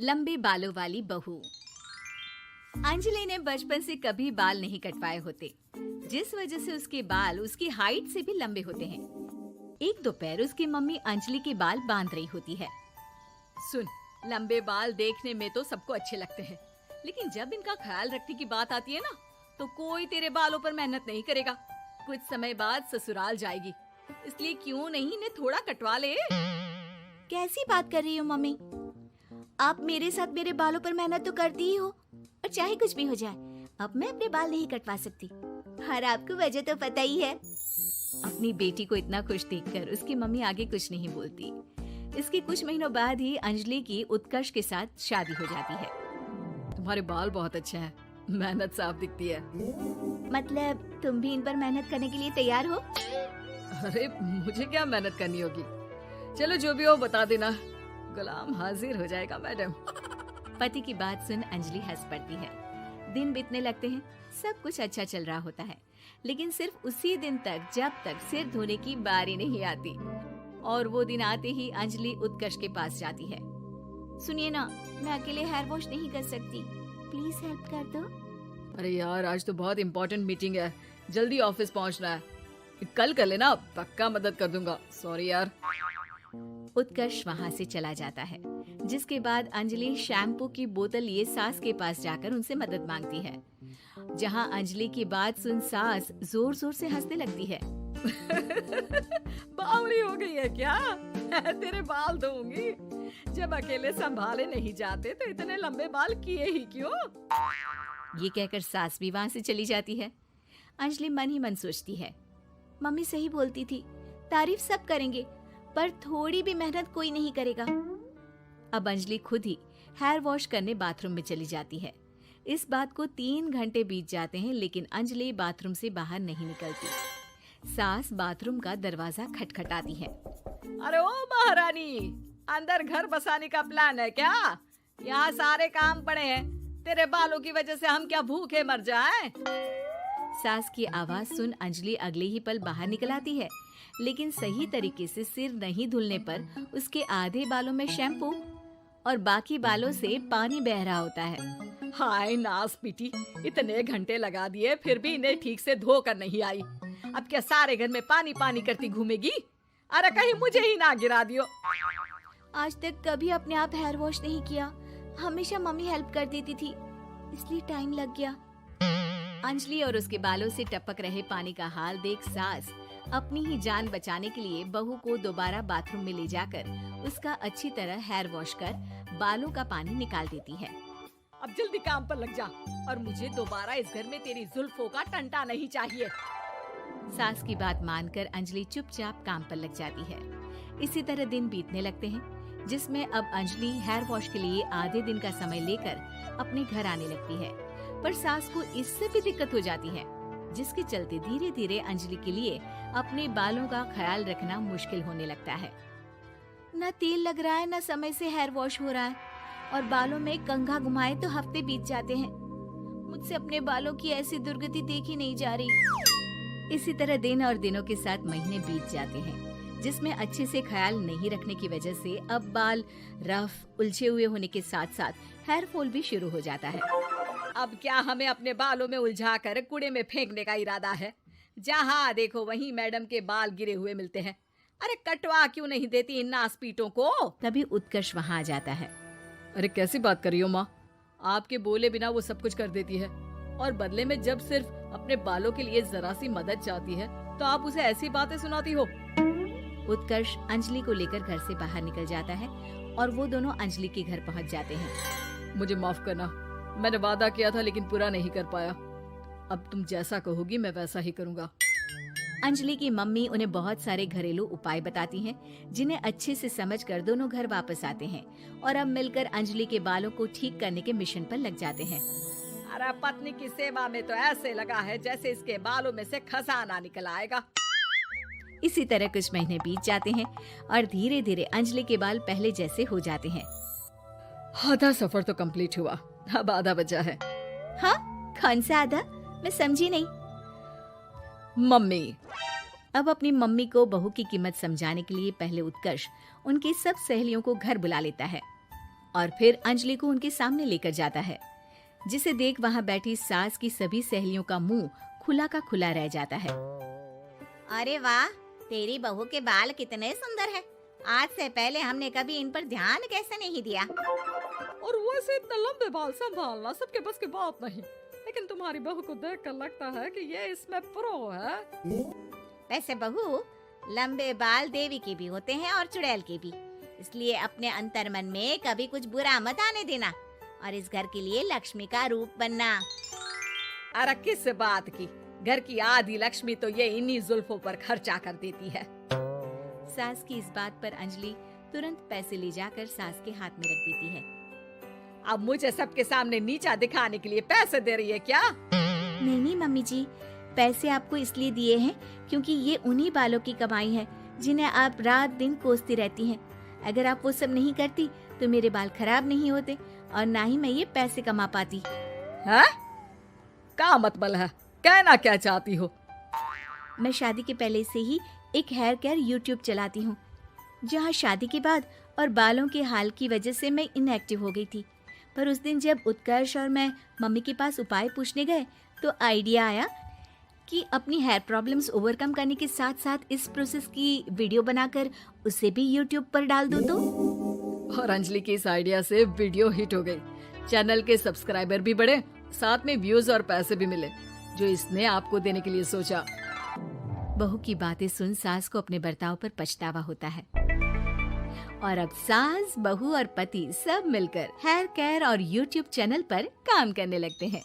लंबे बालों वाली बहू। अंजलि ने बचपन से कभी बाल नहीं कटवाए होते, जिस वजह से उसके बाल उसकी हाइट से भी लंबे होते हैं। एक दोपहर उसकी मम्मी अंजलि के बाल बांध रही होती है। सुन, लंबे बाल देखने में तो सबको अच्छे लगते हैं, लेकिन जब इनका ख्याल रखने की बात आती है ना, तो कोई तेरे बालों पर मेहनत नहीं करेगा। कुछ समय बाद ससुराल जाएगी, इसलिए क्यों नहीं इन्हें थोड़ा कटवा ले। कैसी बात कर रही हो मम्मी? आप मेरे साथ मेरे बालों पर मेहनत तो करती ही हो, और चाहे कुछ भी हो जाए, अब मैं अपने बाल नहीं कटवा सकती। और आपको वजह तो पता ही है। अपनी बेटी को इतना खुश देखकर उसकी मम्मी आगे कुछ नहीं बोलती। इसके कुछ महीनों बाद ही अंजलि की उत्कर्ष के साथ शादी हो जाती है। तुम्हारे बाल बहुत अच्छे हैं, मेहनत साफ दिखती है। मतलब तुम भी इन पर मेहनत करने के लिए तैयार हो? अरे मुझे क्या मेहनत करनी होगी, चलो जो भी हो बता देना, गुलाम हाजिर हो जाएगा मैडम। पति की बात सुन अंजलि हंस पड़ती है। दिन बीतने लगते हैं, सब कुछ अच्छा चल रहा होता है, लेकिन सिर्फ उसी दिन तक जब तक सिर धोने की बारी नहीं आती। और वो दिन आते ही अंजलि उत्कर्ष के पास जाती है। सुनिए ना, मैं अकेले हेयर वॉश नहीं कर सकती, प्लीज हेल्प कर दो। अरे यार, आज तो बहुत इम्पोर्टेंट मीटिंग है, जल्दी ऑफिस पहुंचना है, कल कर लेना, पक्का मदद कर दूंगा। सॉरी यार। उत्कर्ष वहाँ से चला जाता है, जिसके बाद अंजलि शैम्पू की बोतल लिए सास के पास जाकर उनसे मदद मांगती है। जहाँ अंजलि की बात सुन सास जोर जोर से हंसने लगती है। बावली हो गई है क्या? तेरे बाल धोऊंगी, जब अकेले संभाले नहीं जाते तो इतने लंबे बाल किए ही क्यों? ये कहकर सास भी वहाँ से चली जाती है। अंजलि मन ही मन सोचती है, मम्मी सही बोलती थी, तारीफ सब करेंगे, पर थोड़ी भी मेहनत कोई नहीं करेगा। अब अंजलि खुद ही हेयर वॉश करने बाथरूम में चली जाती है। इस बात को 3 घंटे बीत जाते हैं, लेकिन अंजलि बाथरूम से बाहर नहीं निकलती। सास बाथरूम का दरवाजा खटखटाती है। अरे ओ महारानी, अंदर घर बसाने का प्लान है क्या? यहाँ सारे काम पड़े हैं, तेरे बालों की वजह से हम क्या भूखे मर जाएं? सास की आवाज सुन अंजलि अगले ही पल बाहर निकल आती है, लेकिन सही तरीके से सिर नहीं धुलने पर उसके आधे बालों में शैम्पू और बाकी बालों से पानी बह रहा होता है। हाय नास पीटी, इतने घंटे लगा दिए फिर भी इन्हें ठीक से धो कर नहीं आई। अब क्या सारे घर में पानी पानी करती घूमेगी? अरे कहीं मुझे ही ना गिरा दियो। आज तक कभी अपने आप हेयर वॉश नहीं किया, हमेशा मम्मी हेल्प कर देती थी, इसलिए टाइम लग गया। अंजलि और उसके बालों से टपक रहे पानी का हाल देख सास अपनी ही जान बचाने के लिए बहू को दोबारा बाथरूम में ले जाकर उसका अच्छी तरह हेयर वॉश कर बालों का पानी निकाल देती है। अब जल्दी काम पर लग जा, और मुझे दोबारा इस घर में तेरी जुल्फों का टंटा नहीं चाहिए। सास की बात मानकर अंजलि चुपचाप काम पर लग जाती है। इसी तरह दिन बीतने लगते हैं, जिसमें अब अंजलि हेयर वॉश के लिए आधे दिन का समय लेकर अपने घर आने लगती है, पर सास को इससे भी दिक्कत हो जाती है, जिसके चलते धीरे धीरे अंजलि के लिए अपने बालों का ख्याल रखना मुश्किल होने लगता है। न तेल लग रहा है, न समय से हेयर वॉश हो रहा है, और बालों में कंघा घुमाए तो हफ्ते बीत जाते हैं। मुझसे अपने बालों की ऐसी दुर्गति देखी नहीं जा रही। इसी तरह दिन और दिनों के साथ महीने बीत जाते हैं, जिसमें अच्छे से ख्याल नहीं रखने की वजह से अब बाल रफ उलझे हुए होने के साथ साथ हेयर फॉल भी शुरू हो जाता है। अब क्या हमें अपने बालों में उलझा कर कूड़े में फेंकने का इरादा है? जहाँ देखो वहीं मैडम के बाल गिरे हुए मिलते हैं। अरे कटवा क्यों नहीं देती इन नासपीटों को? तभी उत्कर्ष वहाँ आ जाता है। अरे कैसी बात कर रही हो माँ, आपके बोले बिना वो सब कुछ कर देती है, और बदले में जब सिर्फ अपने बालों के लिए जरा सी मदद चाहती है तो आप उसे ऐसी बातें सुनाती हो। उत्कर्ष अंजलि को लेकर घर से बाहर निकल जाता है, और वो दोनों अंजलि के घर पहुँच जाते हैं। मुझे माफ करना, मैंने वादा किया था लेकिन पूरा नहीं कर पाया। अब तुम जैसा कहोगी मैं वैसा ही करूँगा। अंजलि की मम्मी उन्हें बहुत सारे घरेलू उपाय बताती हैं, जिन्हें अच्छे से समझकर दोनों घर वापस आते हैं, और अब मिलकर अंजलि के बालों को ठीक करने के मिशन पर लग जाते हैं। अरे पत्नी की सेवा में तो ऐसे लगा है जैसे इसके बालों में से खजाना निकल आएगा। इसी तरह कुछ महीने बीत जाते हैं, और धीरे धीरे अंजलि के बाल पहले जैसे हो जाते हैं। आधा सफर तो कंप्लीट हुआ, अब आधा बचा है। हाँ, कौन सा आधा? मैं समझी नहीं। मम्मी। अब अपनी मम्मी को बहू की कीमत समझाने के लिए पहले उत्कर्ष उनकी सब सहेलियों को घर बुला लेता है। और फिर अंजलि को उनके सामने लेकर जाता है, जिसे देख वहाँ बैठी सास की सभी सहेलियों का मुंह खुला का खुला रह जाता है। अरे वाह, तेरी बहू के बाल कितने सुंदर हैं। आज से पहले हमने कभी इन पर ध्यान कैसे नहीं दिया। और वैसे इतने लंबे बाल संभालना सबके बस की बात नहीं, लेकिन तुम्हारी बहू को देखकर लगता है कि ये इसमें प्रो है। वैसे बहू, लंबे बाल देवी के भी होते हैं और चुड़ैल के भी, इसलिए अपने अंतर्मन में कभी कुछ बुरा मत आने देना और इस घर के लिए लक्ष्मी का रूप बनना। अरे किस बात की, घर की आधी लक्ष्मी तो ये इन्हीं जुल्फों पर खर्चा कर देती है। सास की इस बात पर अंजलि तुरंत पैसे ले जाकर सास के हाथ में रख देती है। अब मुझे सबके सामने नीचा दिखाने के लिए पैसे दे रही है क्या? नहीं मम्मी जी, पैसे आपको इसलिए दिए हैं क्योंकि ये उन्हीं बालों की कमाई है जिन्हें आप रात दिन कोसती रहती हैं। अगर आप वो सब नहीं करती तो मेरे बाल खराब नहीं होते और ना ही मैं ये पैसे कमा पाती। है? क्या मतलब है? कहना क्या चाहती हो? मैं शादी के पहले से ही एक हेयर केयर यूट्यूब चलाती हूँ, जहाँ शादी के बाद और बालों के हाल की वजह से मैं इनएक्टिव हो गई थी। पर उस दिन जब उत्कर्ष और मैं मम्मी के पास उपाय पूछने गए तो आइडिया आया कि अपनी हेयर प्रॉब्लम्स ओवरकम करने के साथ साथ इस प्रोसेस की वीडियो बनाकर उसे भी यूट्यूब पर डाल दूँ तो। और अंजलि की इस आइडिया से वीडियो हिट हो गई, चैनल के सब्सक्राइबर भी बढ़े, साथ में व्यूज और पैसे भी मिले, जो इसने आपको देने के लिए सोचा। बहू की बातें सुन सास को अपने बर्ताव पर पछतावा होता है और अब सास, बहू और पति सब मिलकर हेयर केयर और यूट्यूब चैनल पर काम करने लगते हैं।